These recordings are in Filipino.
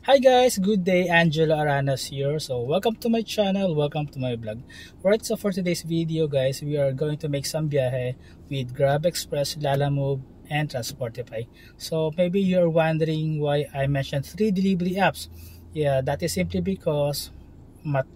Hi guys, good day. Angelo Aranas here. So welcome to my channel, welcome to my vlog. Alright, so for today's video guys, we are going to make some biyahe with Grab Express, Lalamove, and Transportify. So maybe you're wondering why I mentioned 3 delivery apps. Yeah, that is simply because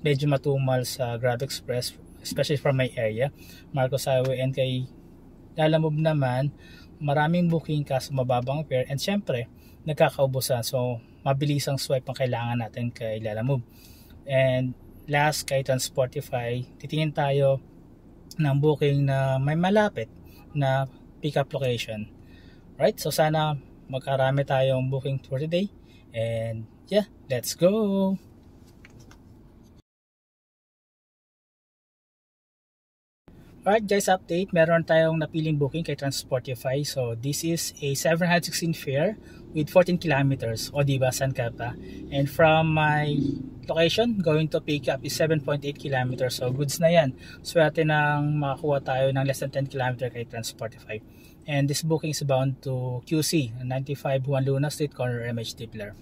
medyo matumal sa Grab Express, especially from my area, Marcos Highway, and kay Lalamove naman, maraming booking kaso mababang fare, and syempre nagkakaubusan, so mabilis ang swipe ang kailangan natin kay Lalamove. And last, kay Transportify, titingin tayo ng booking na may malapit na pick up location. Right, so sana magkarami tayong booking for today, and yeah, let's go. Alright guys, update. Meron tayong napiling booking kay Transportify. So this is a 716 fare with 14 kilometers. O diba, san ka pa? And from my location, going to pick up is 7.8 kilometers. So goods na yan. Swerte nang makakuha tayo ng less than 10 kilometers kay Transportify. And this booking is bound to QC, 95 Juan Luna Street, corner MH Tipler.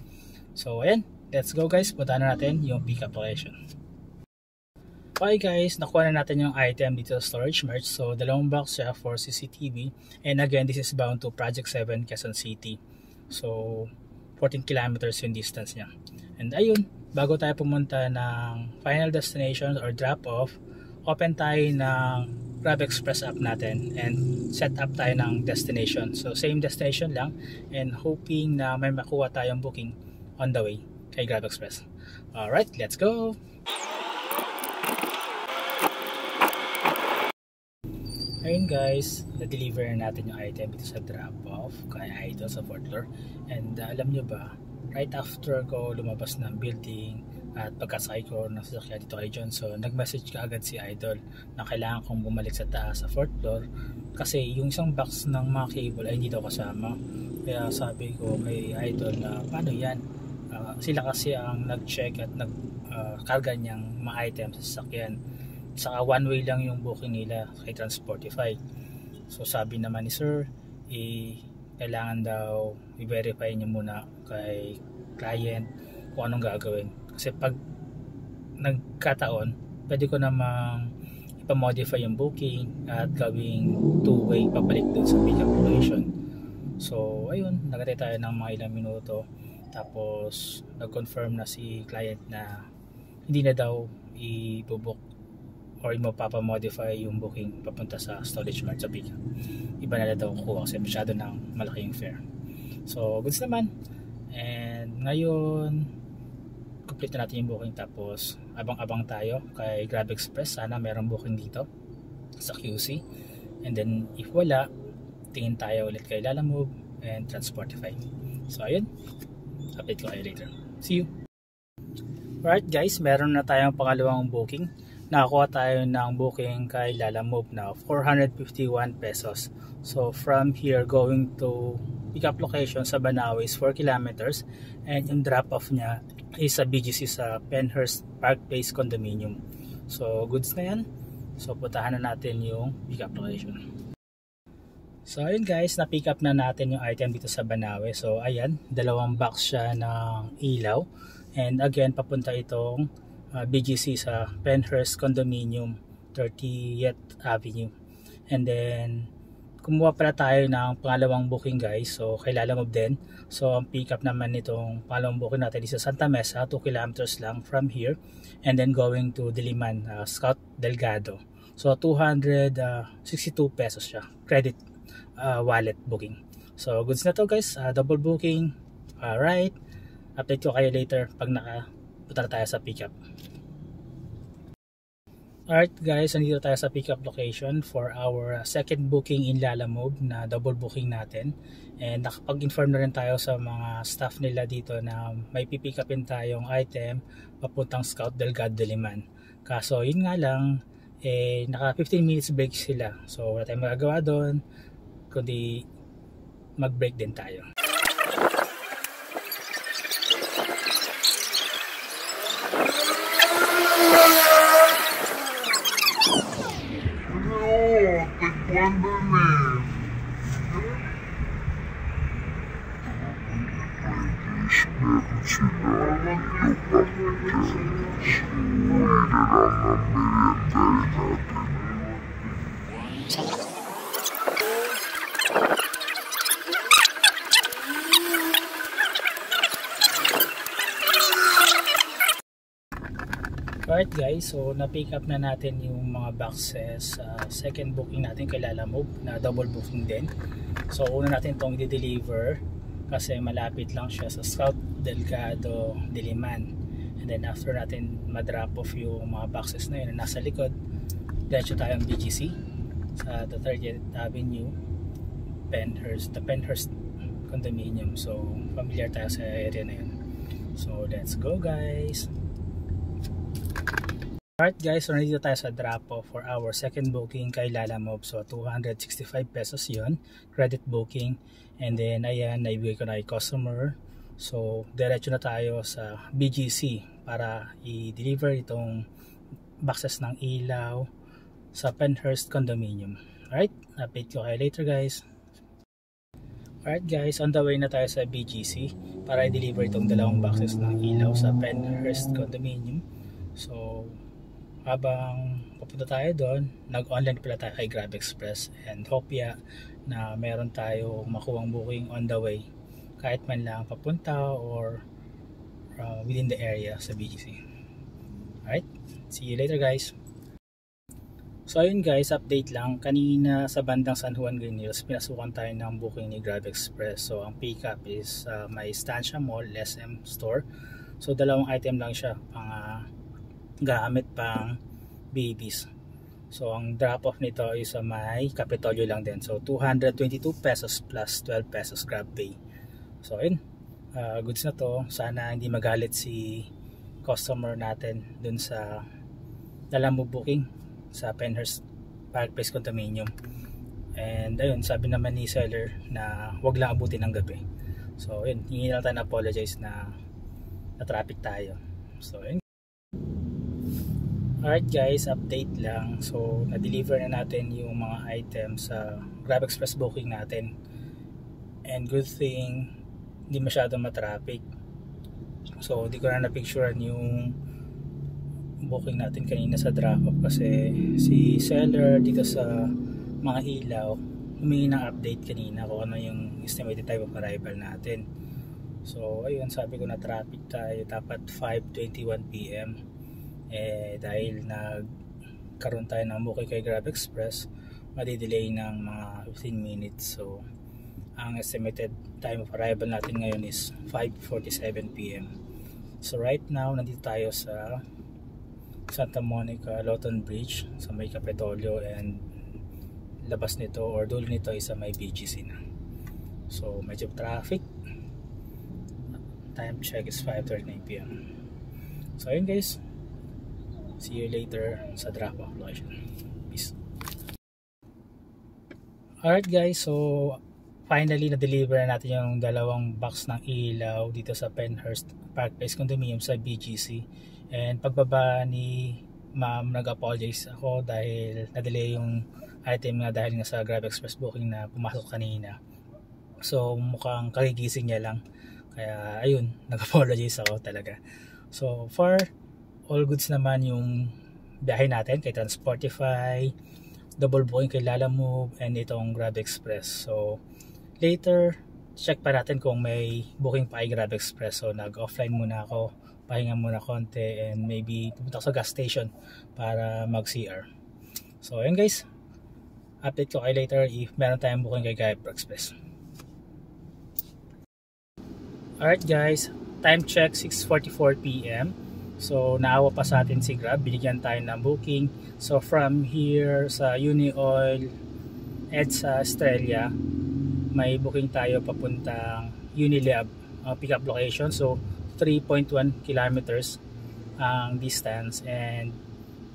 So ayan, let's go guys. Punta na natin yung pick up location. Okay guys, nakuha na natin yung item dito sa storage merch. So dalawang box siya for CCTV, and again this is bound to Project 7 Quezon City. So 14 kilometers yung distance niya. And ayun, bago tayo pumunta ng final destination or drop off, open tayo ng Grab Express app natin and set up tayo ng destination. So same destination lang, and hoping na may makuha tayong booking on the way kay Grab Express. Alright, let's go! Ayun guys, na-deliver natin yung item dito sa drop-off kay Idol sa 4th floor. And alam nyo ba, right after ko lumabas ng building at pagkasakay ko ng sasakyan dito kay Johnson, nag-message ka agad si Idol na kailangan kong bumalik sa taas sa 4th floor kasi yung isang box ng mga cable ay hindi daw kasama. Kaya sabi ko kay Idol na paano yan? Sila kasi ang nag-check at nag-karga niyang mga item sa sasakyan. Saka one way lang yung booking nila kay Transportify. So sabi naman ni sir, kailangan daw i-verify niyo muna kay client kung anong gagawin. Kasi pag nagkataon, pwede ko namang ipamodify yung booking at gawing two-way pabalik dun sa pick-up location. So ayun, nagatay tayo ng mga ilang minuto. Tapos nag-confirm na si client na hindi na daw i-book or mapapamodify yung booking papunta sa storage mart sa pick-up. Iba na daw kukuha kasi masyado ng malaki yung fare. So goods naman, and ngayon complete na natin yung booking, tapos abang-abang tayo kay Grab Express. Sana merong booking dito sa QC, and then if wala, tingin tayo ulit kay Lalamove and Transportify. So ayun, update ko kayo later. See you! Alright guys, meron na tayong pangalawang booking. Nakakuha tayo ng booking kay Lalamove na 451 pesos. So from here going to pick up location sa Banawe is 4 kilometers, and yung drop off niya is sa BGC sa Penhurst Park Place Condominium. So goods na yan. So puntahan na natin yung pick up location. So ayun guys, na pick up na natin yung item dito sa Banawe. So ayan, dalawang box siya ng ilaw, and again papunta itong BGC sa Penhurst Condominium, 30th Avenue. And then kumuha pala tayo ng pangalawang booking guys, so kay Lalamove din. So ang pick up naman nitong pangalawang booking natin is sa Santa Mesa, 2 kilometers lang from here, and then going to Diliman, Scout Delgado. So 262 pesos siya, credit wallet booking. So goods na to guys, double booking. Alright, update ko kayo later pag nakapunta na tayo sa pick up. Alright guys, nandito tayo sa pick up location for our second booking in Lalamove na double booking natin. And nakapag-inform na rin tayo sa mga staff nila dito na may pipick upin tayong item papuntang Scout Delgado Diliman. Kaso yun nga lang, naka 15 minutes break sila. So wala tayong magagawa doon, kundi mag-break din tayo. Wonder Alright guys, so na-pick up na natin yung mga boxes sa second booking natin kay Lalamove na double booking din. So una natin itong i-deliver kasi malapit lang siya sa South Delgado, Diliman. And then after natin ma-drop off yung mga boxes na yun na nasa likod, diretso tayong BGC sa the 30th Avenue, the Penhurst condominium. So familiar tayo sa area na yun. So let's go guys! Alright guys, so nandito tayo sa drop-off for our second booking kay Lalamove. So 265 pesos yun, credit booking. And then ayan, naibigay ko na kay customer. So diretso na tayo sa BGC para i-deliver itong boxes ng ilaw sa Penhurst condominium. Alright, update ko kayo later guys. Alright guys, on the way na tayo sa BGC para i-deliver itong dalawang boxes ng ilaw sa Penhurst condominium. So habang papunta tayo doon, nag-online pala tayo kay Grab Express and hopya na meron tayo makuhang booking on the way kahit man lang papunta or within the area sa BGC. Alright, see you later guys. So ayun guys, update lang, kanina sa bandang San Juan Green Hills pinasukan tayo ng booking ni Grab Express. So ang pick up is may Estancia Mall, SM store. So dalawang item lang siya, pang gamit pang babies. So ang drop off nito is may Kapitolyo lang din. So 222 pesos plus 12 pesos Grab Pay. So ayun, goods na to. Sana hindi magalit si customer natin dun sa Lalamove booking sa Penhurst Park Place condominium. And ayun, sabi naman ni seller na wag lang abutin ng gabi. So ayun, hingi na tayo na apologize na traffic tayo. So ayun. Alright guys, update lang. So na-deliver na natin yung mga items sa Grab Express booking natin. And good thing hindi masyadong matraffic. So di ko na na-picturean yung booking natin kanina sa drop-off kasi si seller dito sa mga ilaw humingi ng update kanina kung ano yung estimated time of arrival natin. So ayun, sabi ko na traffic tayo, dapat 5:21 PM. Dahil nagkaroon tayo ng booking kay Grab Express, madidelay ng mga 15 minutes. So ang estimated time of arrival natin ngayon is 5:47 PM. So right now nandito tayo sa Santa Monica Lawton Bridge sa may Kapitolyo, and labas nito or dulo nito is sa may BGC na. So medyo traffic. Time check is 5:39 PM. So ayun guys, see you later sa drop-off location. Peace. Alright guys, so finally na-deliver na natin yung dalawang box ng ilaw dito sa Penhurst Park Place condominium sa BGC. And pagbaba ni ma'am, nag-apologize ako dahil na-delay yung item nga dahil nga sa Grab Express booking na pumasok kanina. So mukhang kagigising niya lang. Kaya ayun, nag-apologize ako talaga. So far, all goods naman yung biyahe natin kay Transportify, double booking kay Lalamove, and itong Grab Express. So later, check pa natin kung may booking pa kay Grab Express. So nag-offline muna ako, pahinga muna konti, and maybe pupunta sa gas station para mag-CR. So ayun guys, update ko kayo later if meron tayong booking kay Grab Express. Alright guys, time check 6:44 PM. So naawa pa sa atin si Grab, binigyan tayo ng booking. So from here sa Unioil EDSA Estrella, may booking tayo papuntang Unilab pick up location. So 3.1 kilometers ang distance and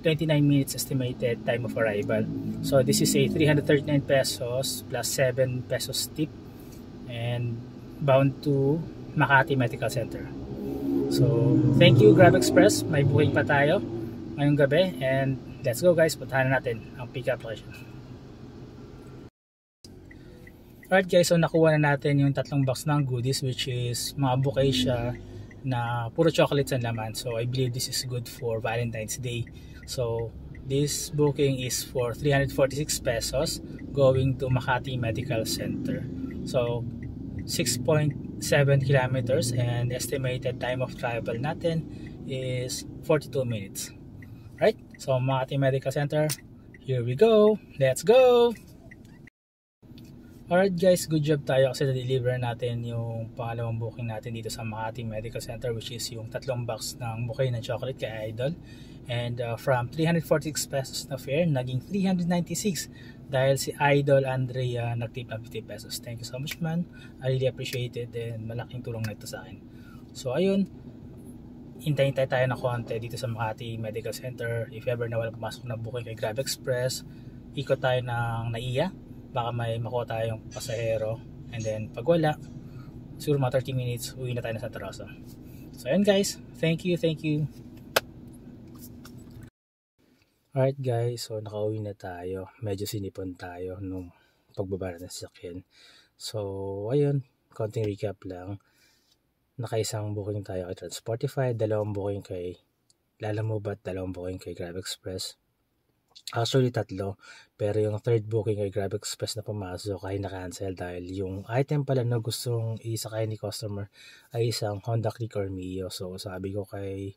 29 minutes estimated time of arrival. So this is a 339 pesos plus 7 pesos tip and bound to Makati Medical Center. So thank you Grab Express, may booking pa tayo ngayong gabi, and let's go guys, puntahan natin ang pick up location. Alright guys, so nakuha na natin yung tatlong box ng goodies, which is mga bouquet siya na puro chocolates ang laman. So I believe this is good for Valentine's Day. So this booking is for 346 pesos going to Makati Medical Center. So 6.7 kilometers and estimated time of travel natin is 42 minutes. Right? So Makati Medical Center, here we go. Let's go! Alright guys, good job tayo kasi na-deliver natin yung pangalawang booking natin dito sa Makati Medical Center, which is yung 3 box ng bouquet ng chocolate kay Idol. And from 346 pesos na fare, naging 396 dahil si Idol Andrea nagtip ng 50 pesos. Thank you so much man. I really appreciate it and malaking tulong na ito sa akin. So ayun, hintayin tayo na konti dito sa Makati Medical Center. If ever na wala pumasok na booking kay Grab Express, ikot tayo ng NAIA. Baka may makuha tayong pasahero, and then pag wala, siguro mga 30 minutes uwi na tayo na Santa Rosa. So ayun guys, thank you. Alright guys, so nakauwi na tayo. Medyo sinipon tayo nung pagbaba na ng sasakyan. So ayun, konting recap lang. Nakaisang booking tayo kay Transportify, 2 booking kay Lalamove at 2 booking kay Grab Express. Actually 3, pero yung 3rd booking kay Grab Express na pumasok ay na-cancel dahil yung item pala na gustong isakay ni customer ay isang Honda Click or Mio. So sabi ko kay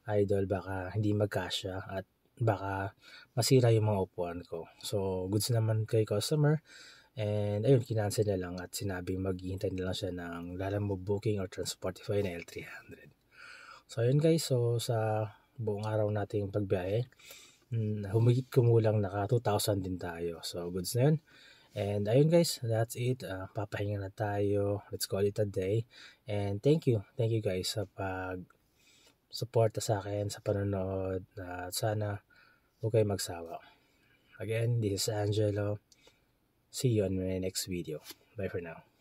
Idol baka hindi magkasya at baka masira yung mga upuan ko. So goods naman kay customer and ayun, kinancel na lang at sinabing maghihintay na lang siya ng Lalamove booking or Transportify na L300. So ayun guys, so sa buong araw nating pagbiyahe, humigit kumulang naka 2,000 din tayo. So goods na yun. And ayun guys, that's it. Papahinga na tayo. Let's call it a day. And thank you guys sa pag-suporta sa akin sa panonood. Sana huwag kayo magsawa. Again, this is Angelo. See you on my next video. Bye for now.